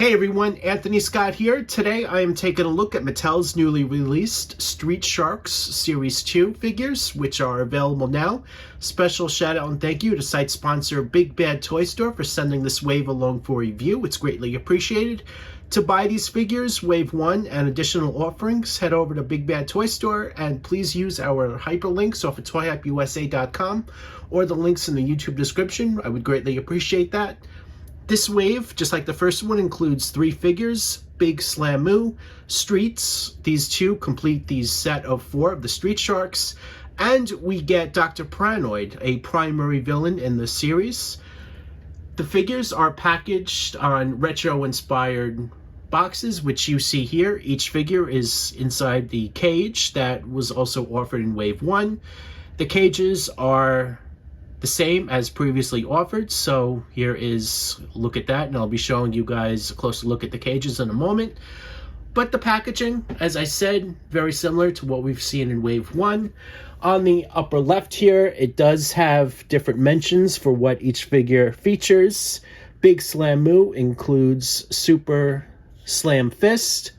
Hey everyone, Anthony Scott here. Today I am taking a look at Mattel's newly released Street Sharks Series 2 figures, which are available now. Special shout out and thank you to site sponsor Big Bad Toy Store for sending this wave along for review. It's greatly appreciated. To buy these figures, Wave 1, and additional offerings, head over to Big Bad Toy Store and please use our hyperlinks off of toyhypeusa.com or the links in the YouTube description. I would greatly appreciate that. This wave, just like the first one, includes 3 figures: Big Slammu, Streex. These two complete the set of 4 of the Street Sharks. And we get Dr. Piranoid, a primary villain in the series. The figures are packaged on retro-inspired boxes, which you see here. Each figure is inside the cage that was also offered in Wave 1. The cages are the same as previously offered, so here is a look at that, and I'll be showing you guys a closer look at the cages in a moment. But the packaging, as I said, very similar to what we've seen in Wave 1. On the upper left here, it does have different mentions for what each figure features. Big Slammu includes Super Slam Fist.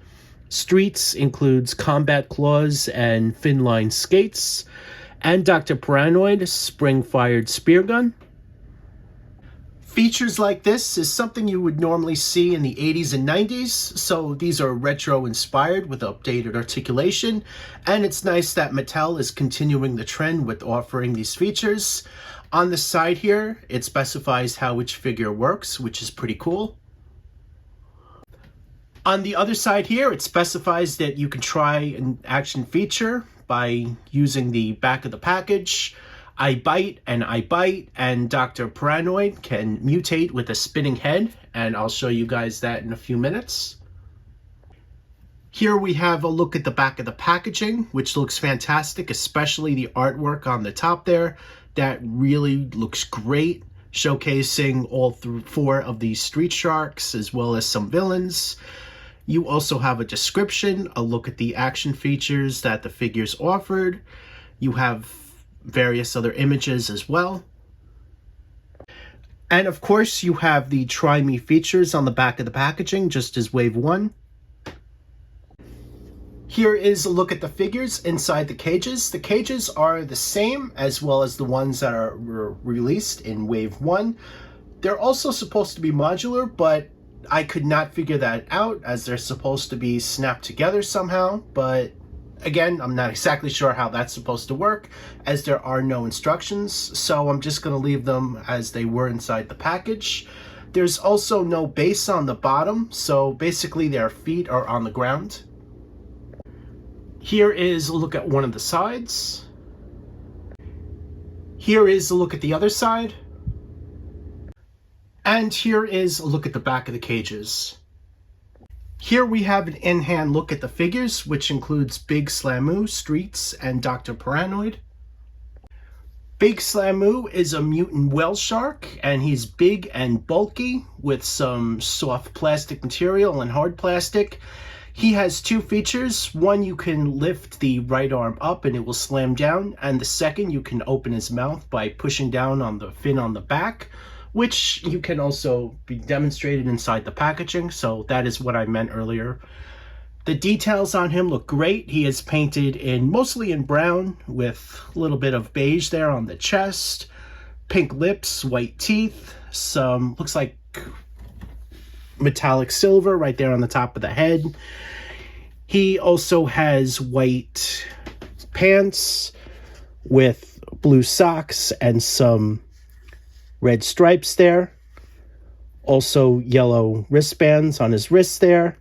Streex includes Combat Claws and Finline Skates. And Dr. Piranoid, spring-fired spear gun. Features like this is something you would normally see in the 80s and 90s, so these are retro-inspired with updated articulation, and it's nice that Mattel is continuing the trend with offering these features. On the side here, it specifies how each figure works, which is pretty cool. On the other side here, it specifies that you can try an action feature by using the back of the package. I bite, and Dr. Piranoid can mutate with a spinning head, and I'll show you guys that in a few minutes. Here we have a look at the back of the packaging, which looks fantastic, especially the artwork on the top there. That really looks great, showcasing all 4 of these Street Sharks, as well as some villains. You also have a description, a look at the action features that the figures offered. You have various other images as well. And of course, you have the Try Me features on the back of the packaging, just as Wave 1. Here is a look at the figures inside the cages. The cages are the same, as well as the ones that were released in Wave 1. They're also supposed to be modular, but I could not figure that out, as they're supposed to be snapped together somehow, but again, I'm not exactly sure how that's supposed to work, as there are no instructions, so I'm just going to leave them as they were inside the package. There's also no base on the bottom, so basically their feet are on the ground. Here is a look at one of the sides. Here is a look at the other side. And here is a look at the back of the cages. Here we have an in-hand look at the figures, which includes Big Slammu, Streex, and Dr. Piranoid. Big Slammu is a mutant whale shark, and he's big and bulky with some soft plastic material and hard plastic. He has 2 features. One, you can lift the right arm up and it will slam down, and the second, you can open his mouth by pushing down on the fin on the back, which you can also be demonstrated inside the packaging, so that is what I meant earlier. The details on him look great. He is painted mostly in brown, with a little bit of beige there on the chest, pink lips, white teeth, some looks like metallic silver right there on the top of the head. He also has white pants with blue socks and some red stripes there. Also yellow wristbands on his wrists there.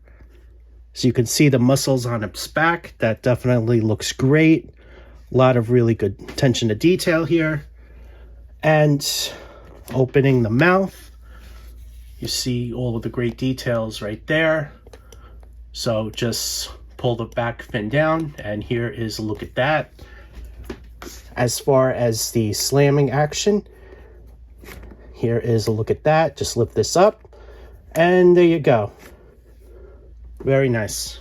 So you can see the muscles on his back. That definitely looks great. A lot of really good attention to detail here. And opening the mouth, you see all of the great details right there. So just pull the back fin down, and here is a look at that. As far as the slamming action, here is a look at that. Just lift this up, and there you go. Very nice.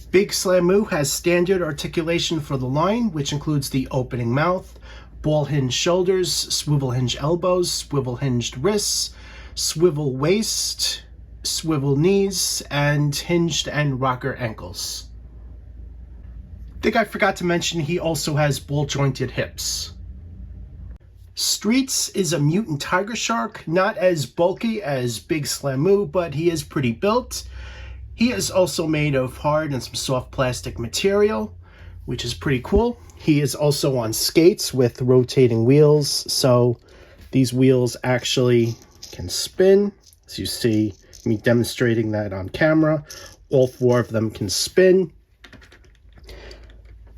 Big Slammu has standard articulation for the line, which includes the opening mouth, ball hinge shoulders, swivel hinge elbows, swivel hinged wrists, swivel waist, swivel knees, and hinged and rocker ankles. I think I forgot to mention he also has ball-jointed hips. Streex is a mutant tiger shark, not as bulky as Big Slammu, but he is pretty built. He is also made of hard and some soft plastic material, which is pretty cool. He is also on skates with rotating wheels, so these wheels actually can spin. As you see me demonstrating that on camera, all 4 of them can spin.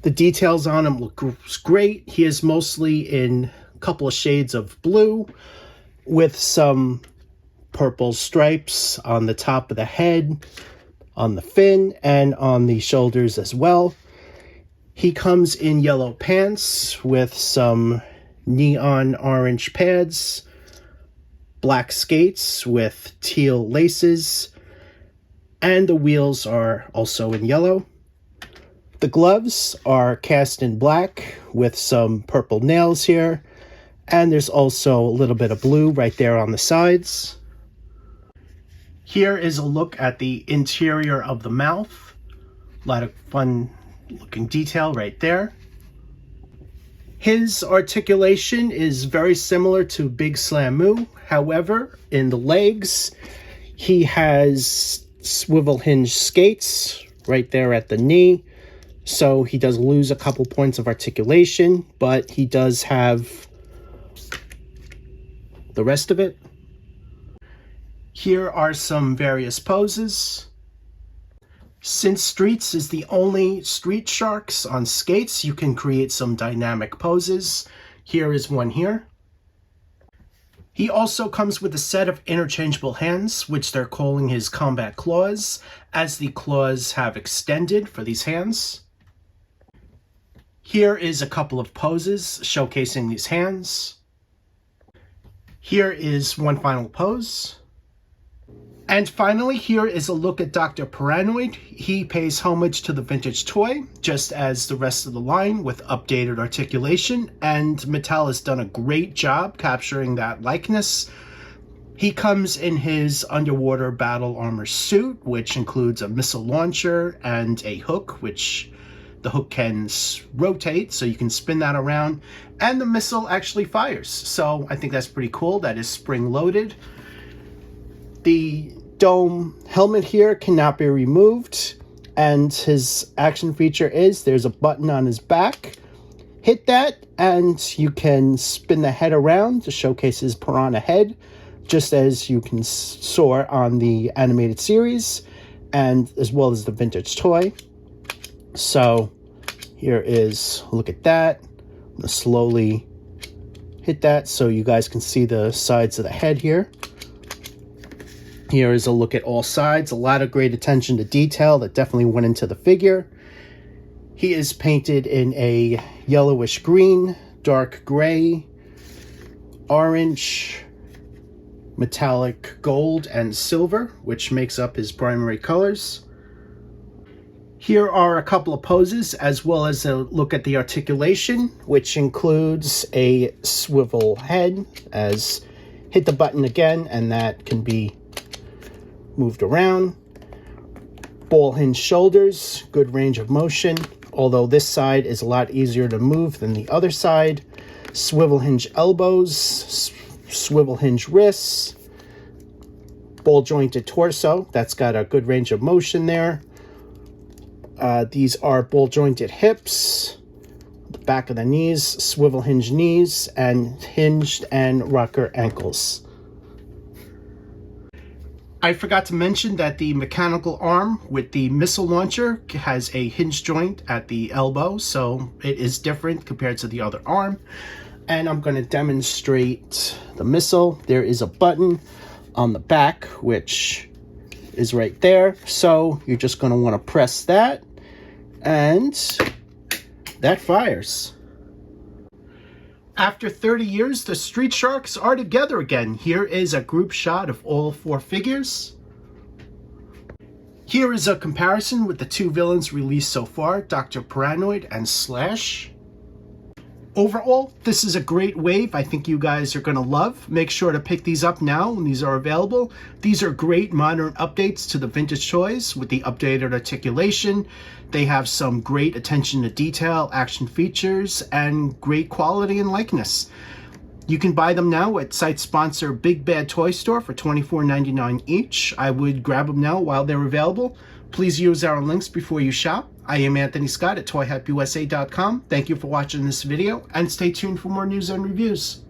The details on him look great. He is mostly in a couple of shades of blue with some purple stripes on the top of the head, on the fin, and on the shoulders as well. He comes in yellow pants with some neon orange pads, black skates with teal laces, and the wheels are also in yellow. The gloves are cast in black with some purple nails here, and there's also a little bit of blue right there on the sides. Here is a look at the interior of the mouth. A lot of fun looking detail right there. His articulation is very similar to Big Slammu. However, in the legs, he has swivel hinge skates right there at the knee. So he does lose a couple points of articulation, but he does have the rest of it. Here are some various poses. Since Streex is the only street sharks on skates, you can create some dynamic poses. Here is one here. He also comes with a set of interchangeable hands, which they're calling his combat claws, as the claws have extended for these hands. Here is a couple of poses showcasing these hands. Here is one final pose. And finally, here is a look at Dr. Piranoid. He pays homage to the vintage toy, just as the rest of the line, with updated articulation, and Mattel has done a great job capturing that likeness. He comes in his underwater battle armor suit, which includes a missile launcher and a hook, which the hook can rotate, so you can spin that around, and the missile actually fires. So I think that's pretty cool. That is spring-loaded. The dome helmet here cannot be removed, and his action feature is there's a button on his back. Hit that, and you can spin the head around to showcase his piranha head, just as you can soar on the animated series, and as well as the vintage toy. So here is a look at that. I'm going to slowly hit that so you guys can see the sides of the head here. Here is a look at all sides. A lot of great attention to detail that definitely went into the figure. He is painted in a yellowish green, dark gray, orange, metallic gold, and silver, which makes up his primary colors. Here are a couple of poses, as well as a look at the articulation, which includes a swivel head, as hit the button again, and that can be moved around. Ball hinge shoulders, good range of motion, although this side is a lot easier to move than the other side. Swivel hinge elbows, swivel hinge wrists, ball jointed torso, that's got a good range of motion there. These are ball jointed hips, the back of the knees, swivel hinge knees, and hinged and rocker ankles. I forgot to mention that the mechanical arm with the missile launcher has a hinge joint at the elbow, so it is different compared to the other arm. And I'm going to demonstrate the missile. There is a button on the back, which is right there. So you're just going to want to press that, and that fires. After 30 years, the Street Sharks are together again. Here is a group shot of all 4 figures. Here is a comparison with the 2 villains released so far, Dr. Piranoid and Slash. Overall, this is a great wave I think you guys are going to love. Make sure to pick these up now when these are available. These are great modern updates to the vintage toys with the updated articulation. They have some great attention to detail, action features, and great quality and likeness. You can buy them now at site sponsor Big Bad Toy Store for $24.99 each. I would grab them now while they're available. Please use our links before you shop. I am Anthony Scott at ToyHypeUSA.com. Thank you for watching this video, and stay tuned for more news and reviews.